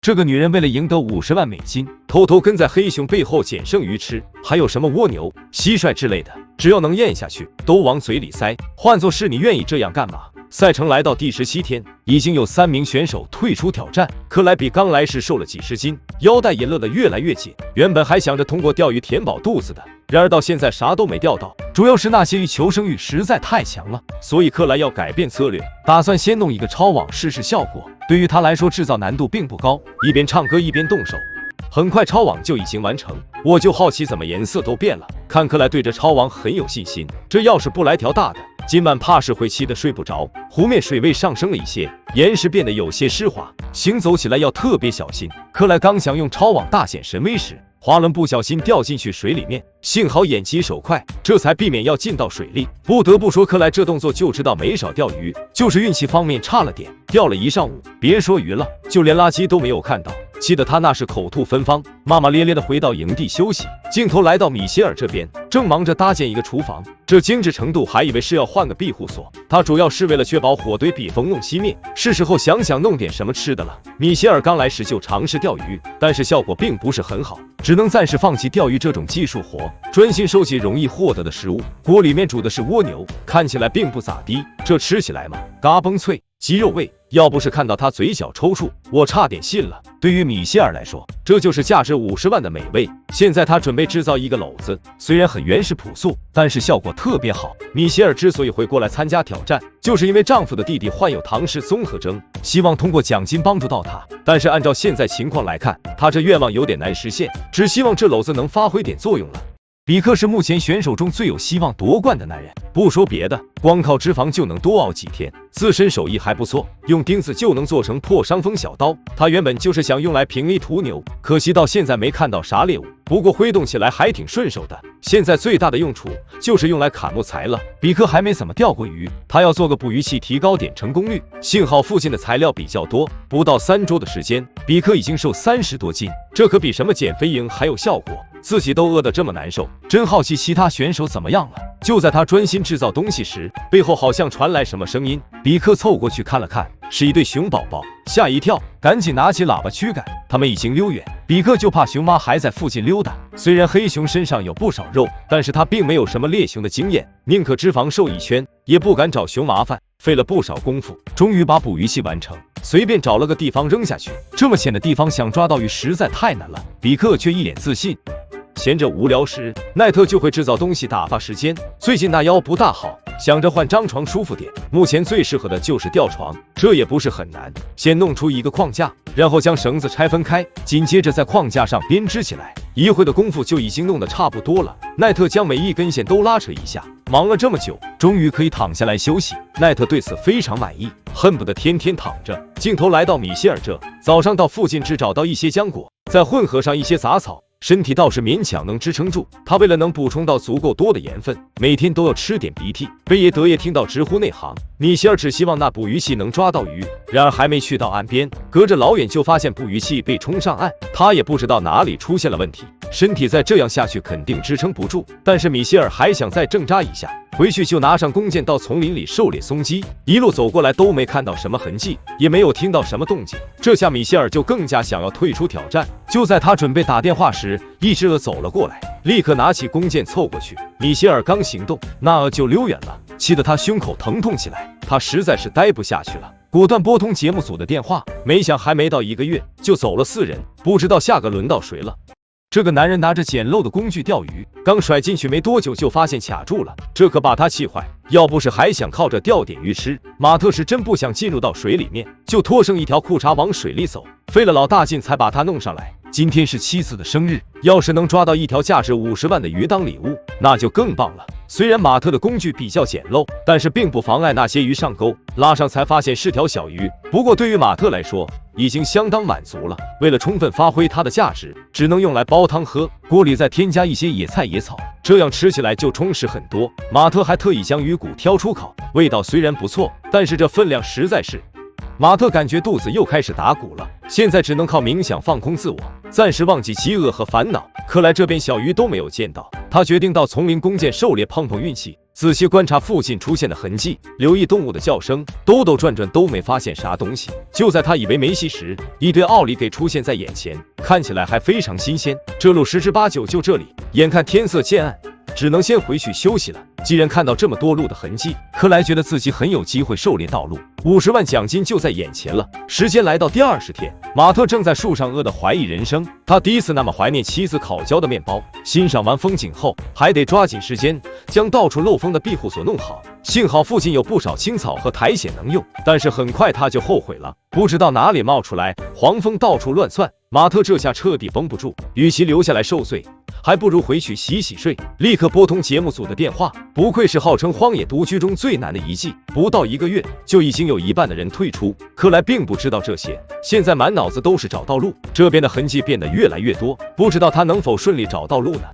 这个女人为了赢得50万美金，偷偷跟在黑熊背后捡剩鱼吃，还有什么蜗牛、蟋蟀之类的，只要能咽下去，都往嘴里塞。换作是你，愿意这样干吗？赛程来到第17天，已经有3名选手退出挑战。克莱比刚来时瘦了几十斤，腰带也勒得越来越紧。原本还想着通过钓鱼填饱肚子的，然而到现在啥都没钓到，主要是那些鱼求生欲实在太强了，所以克莱要改变策略，打算先弄一个抄网试试效果。对于他来说，制造难度并不高，一边唱歌一边动手。很快抄网就已经完成，我就好奇怎么颜色都变了。看克莱对着抄网很有信心，这要是不来条大的，今晚怕是会气得睡不着。湖面水位上升了一些，岩石变得有些湿滑，行走起来要特别小心。克莱刚想用抄网大显神威时，滑轮不小心掉进去水里面，幸好眼疾手快，这才避免要进到水里。不得不说，克莱这动作就知道没少钓鱼，就是运气方面差了点，钓了一上午，别说鱼了，就连垃圾都没有看到，气得他那是口吐芬芳，骂骂咧咧的回到营地休息。镜头来到米歇尔这边，正忙着搭建一个厨房，这精致程度还以为是要换个庇护所，他主要是为了确保火堆bị风弄熄灭，是时候想想弄点什么吃的了。米歇尔刚来时就尝试钓鱼，但是效果并不是很好，只能暂时放弃钓鱼这种技术活，专心收集容易获得的食物。锅里面煮的是蜗牛，看起来并不咋地，这吃起来嘛，嘎嘣脆，鸡肉味。要不是看到他嘴角抽搐，我差点信了。对于米歇尔来说，这就是价值50万的美味。现在他准备制造一个篓子，虽然很原始朴素，但是效果特别好。米歇尔之所以会过来参加挑战，就是因为丈夫的弟弟患有唐氏综合征，希望通过奖金帮助到他。但是按照现在情况来看，他这愿望有点难实现，只希望这篓子能发挥点作用了。比克是目前选手中最有希望夺冠的男人，不说别的，光靠脂肪就能多熬几天，自身手艺还不错，用钉子就能做成破伤风小刀。他原本就是想用来平力屠牛，可惜到现在没看到啥猎物，不过挥动起来还挺顺手的。现在最大的用处就是用来砍木材了。比克还没怎么钓过鱼，他要做个捕鱼器，提高点成功率。幸好附近的材料比较多，不到3周的时间，比克已经瘦30多斤，这可比什么减肥营还有效果。自己都饿得这么难受，真好奇其他选手怎么样了。就在他专心制造东西时，背后好像传来什么声音，比克凑过去看了看，是一对熊宝宝，吓一跳，赶紧拿起喇叭驱赶。他们已经溜远，比克就怕熊妈还在附近溜达。虽然黑熊身上有不少肉，但是他并没有什么猎熊的经验，宁可脂肪瘦一圈，也不敢找熊麻烦。费了不少功夫，终于把捕鱼器完成，随便找了个地方扔下去。这么险的地方想抓到鱼实在太难了，比克却一脸自信。闲着无聊时，奈特就会制造东西打发时间。最近那腰不大好，想着换张床舒服点。目前最适合的就是吊床，这也不是很难。先弄出一个框架，然后将绳子拆分开，紧接着在框架上编织起来。一会的功夫就已经弄得差不多了。奈特将每一根线都拉扯一下，忙了这么久，终于可以躺下来休息。奈特对此非常满意，恨不得天天躺着。镜头来到米歇尔这，早上到附近只找到一些浆果，再混合上一些杂草，身体倒是勉强能支撑住。他为了能补充到足够多的盐分，每天都要吃点鼻涕。贝耶德也听到直呼内行，米歇尔只希望那捕鱼器能抓到鱼，然而还没去到岸边，隔着老远就发现捕鱼器被冲上岸，他也不知道哪里出现了问题，身体再这样下去肯定支撑不住。但是米歇尔还想再挣扎一下，回去就拿上弓箭到丛林里狩猎松鸡。一路走过来都没看到什么痕迹，也没有听到什么动静，这下米歇尔就更加想要退出挑战。就在他准备打电话时，一只鹅走了过来，立刻拿起弓箭凑过去。米歇尔刚行动，那鹅就溜远了，气得他胸口疼痛起来。他实在是待不下去了，果断拨通节目组的电话，没想还没到1个月就走了4人，不知道下个轮到谁了。这个男人拿着简陋的工具钓鱼，刚甩进去没多久就发现卡住了，这可把他气坏。要不是还想靠着钓点鱼吃，马特是真不想进入到水里面，就脱剩一条裤衩往水里走，费了老大劲才把他弄上来。今天是妻子的生日，要是能抓到一条价值50万的鱼当礼物，那就更棒了。虽然马特的工具比较简陋，但是并不妨碍那些鱼上钩，拉上才发现是条小鱼。不过对于马特来说，已经相当满足了。为了充分发挥它的价值，只能用来煲汤喝，锅里再添加一些野菜野草，这样吃起来就充实很多。马特还特意将鱼骨挑出烤，味道虽然不错，但是这分量实在是……马特感觉肚子又开始打鼓了，现在只能靠冥想放空自我，暂时忘记饥饿和烦恼。克莱这边小鱼都没有见到，他决定到丛林弓箭狩猎碰碰运气，仔细观察附近出现的痕迹，留意动物的叫声，兜兜转转都没发现啥东西。就在他以为没戏时，一堆奥利给出现在眼前，看起来还非常新鲜。这路十之八九就这里，眼看天色渐暗，只能先回去休息了。既然看到这么多路的痕迹，克莱觉得自己很有机会狩猎到鹿，50万奖金就在眼前了。时间来到第20天，马特正在树上饿得怀疑人生。他第一次那么怀念妻子烤焦的面包。欣赏完风景后，还得抓紧时间将到处漏风的庇护所弄好。幸好附近有不少青草和苔藓能用，但是很快他就后悔了，不知道哪里冒出来黄蜂到处乱窜。马特这下彻底绷不住，与其留下来受罪，还不如回去洗洗睡。立刻拨通节目组的电话，不愧是号称荒野独居中最难的一季，不到1个月就已经有一半的人退出。克莱并不知道这些，现在满脑子都是找到路，这边的痕迹变得越来越多，不知道他能否顺利找到路呢？